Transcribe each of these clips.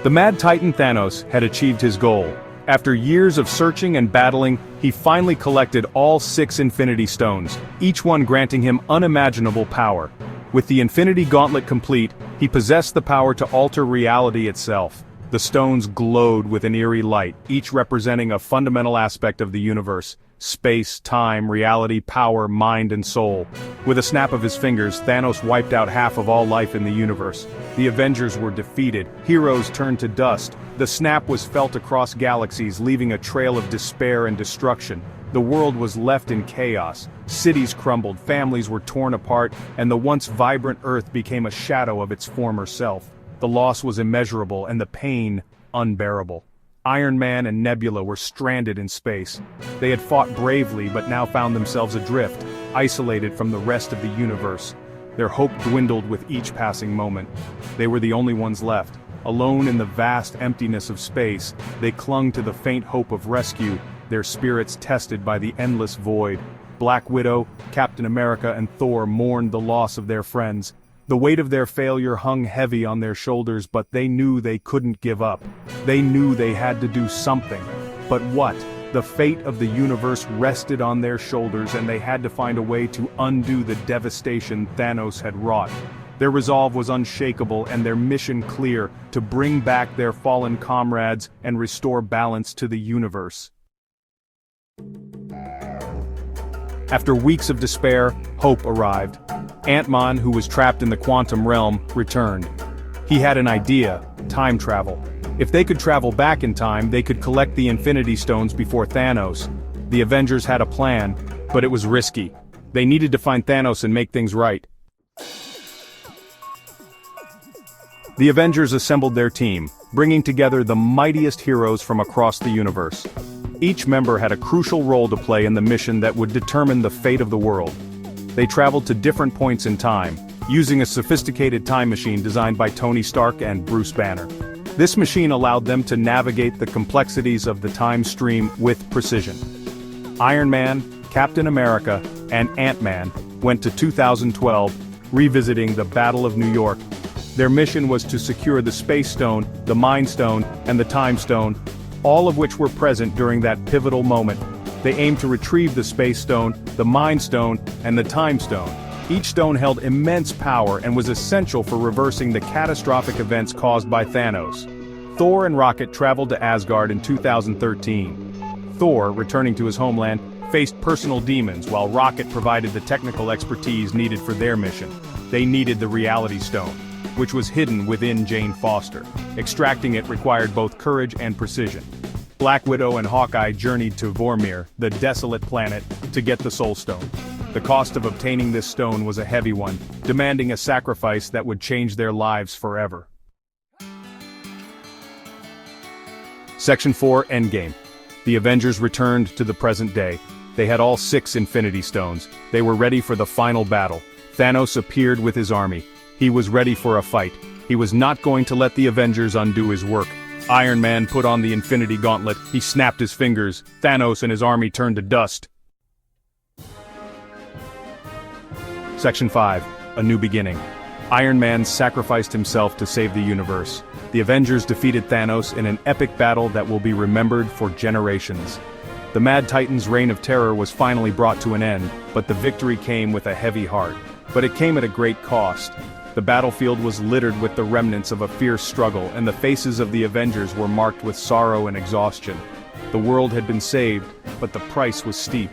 The Mad Titan Thanos had achieved his goal. After years of searching and battling, he finally collected all 6 Infinity Stones, each one granting him unimaginable power. With the Infinity Gauntlet complete, he possessed the power to alter reality itself. The stones glowed with an eerie light, each representing a fundamental aspect of the universe: space, time, reality, power, mind and soul. With a snap of his fingers, Thanos wiped out half of all life in the universe. The Avengers were defeated, heroes turned to dust. The snap was felt across galaxies, leaving a trail of despair and destruction. The world was left in chaos. Cities crumbled, families were torn apart, and the once vibrant Earth became a shadow of its former self. The loss was immeasurable and the pain unbearable. Iron Man and Nebula were stranded in space. They had fought bravely but now found themselves adrift, isolated from the rest of the universe. Their hope dwindled with each passing moment. They were the only ones left. Alone in the vast emptiness of space, they clung to the faint hope of rescue, their spirits tested by the endless void. Black Widow, Captain America and Thor mourned the loss of their friends. The weight of their failure hung heavy on their shoulders, but they knew they couldn't give up. They knew they had to do something. But what? The fate of the universe rested on their shoulders, and they had to find a way to undo the devastation Thanos had wrought. Their resolve was unshakable and their mission clear: to bring back their fallen comrades and restore balance to the universe. After weeks of despair, hope arrived. Ant-Man, who was trapped in the quantum realm, returned. He had an idea: time travel. If they could travel back in time, they could collect the Infinity Stones before Thanos. The Avengers had a plan, but it was risky. They needed to find Thanos and make things right. The Avengers assembled their team, bringing together the mightiest heroes from across the universe. Each member had a crucial role to play in the mission that would determine the fate of the world. They traveled to different points in time, using a sophisticated time machine designed by Tony Stark and Bruce Banner. This machine allowed them to navigate the complexities of the time stream with precision. Iron Man, Captain America, and Ant-Man went to 2012, revisiting the Battle of New York. Their mission was to secure the Space Stone, the Mind Stone, and the Time Stone, all of which were present during that pivotal moment. They aimed to retrieve the Space Stone, the Mind Stone, and the Time Stone. Each stone held immense power and was essential for reversing the catastrophic events caused by Thanos. Thor and Rocket traveled to Asgard in 2013. Thor, returning to his homeland, faced personal demons while Rocket provided the technical expertise needed for their mission. They needed the Reality Stone, which was hidden within Jane Foster. Extracting it required both courage and precision. Black Widow and Hawkeye journeyed to Vormir, the desolate planet, to get the Soul Stone. The cost of obtaining this stone was a heavy one, demanding a sacrifice that would change their lives forever. Section 4: Endgame. The Avengers returned to the present day. They had all 6 Infinity Stones. They were ready for the final battle. Thanos appeared with his army. He was ready for a fight. He was not going to let the Avengers undo his work. Iron Man put on the Infinity Gauntlet. He snapped his fingers. Thanos and his army turned to dust. Section 5: A New Beginning. Iron Man sacrificed himself to save the universe. The Avengers defeated Thanos in an epic battle that will be remembered for generations. The Mad Titan's reign of terror was finally brought to an end, but the victory came with a heavy heart. But it came at a great cost. The battlefield was littered with the remnants of a fierce struggle, and the faces of the Avengers were marked with sorrow and exhaustion. The world had been saved, but the price was steep.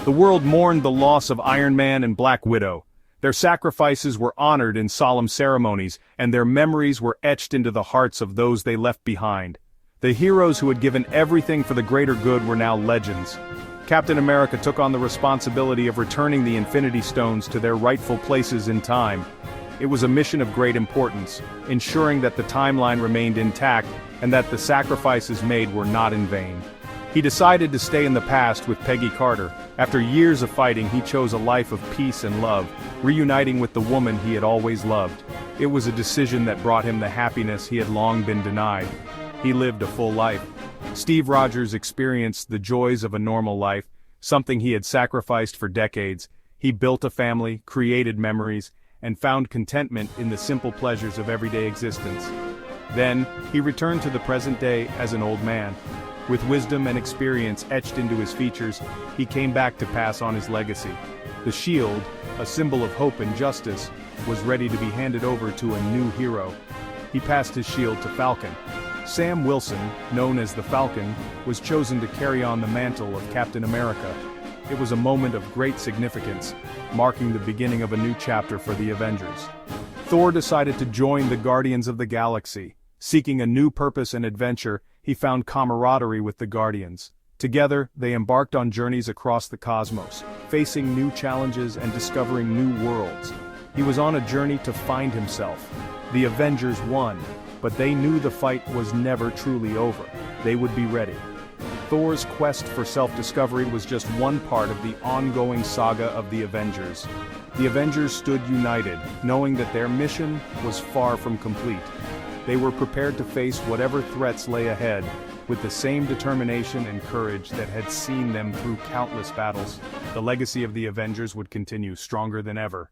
The world mourned the loss of Iron Man and Black Widow. Their sacrifices were honored in solemn ceremonies, and their memories were etched into the hearts of those they left behind. The heroes who had given everything for the greater good were now legends. Captain America took on the responsibility of returning the Infinity Stones to their rightful places in time. It was a mission of great importance, ensuring that the timeline remained intact and that the sacrifices made were not in vain. He decided to stay in the past with Peggy Carter. After years of fighting, he chose a life of peace and love, reuniting with the woman he had always loved. It was a decision that brought him the happiness he had long been denied. He lived a full life. Steve Rogers experienced the joys of a normal life, something he had sacrificed for decades. He built a family, created memories, and found contentment in the simple pleasures of everyday existence. Then, he returned to the present day as an old man. With wisdom and experience etched into his features, he came back to pass on his legacy. The shield, a symbol of hope and justice, was ready to be handed over to a new hero. He passed his shield to Falcon. Sam Wilson, known as the Falcon, was chosen to carry on the mantle of Captain America. It was a moment of great significance, marking the beginning of a new chapter for the Avengers. Thor decided to join the Guardians of the Galaxy. Seeking a new purpose and adventure, he found camaraderie with the Guardians. Together, they embarked on journeys across the cosmos, facing new challenges and discovering new worlds. He was on a journey to find himself. The Avengers won, but they knew the fight was never truly over. They would be ready. Thor's quest for self-discovery was just one part of the ongoing saga of the Avengers. The Avengers stood united, knowing that their mission was far from complete. They were prepared to face whatever threats lay ahead, with the same determination and courage that had seen them through countless battles. The legacy of the Avengers would continue stronger than ever.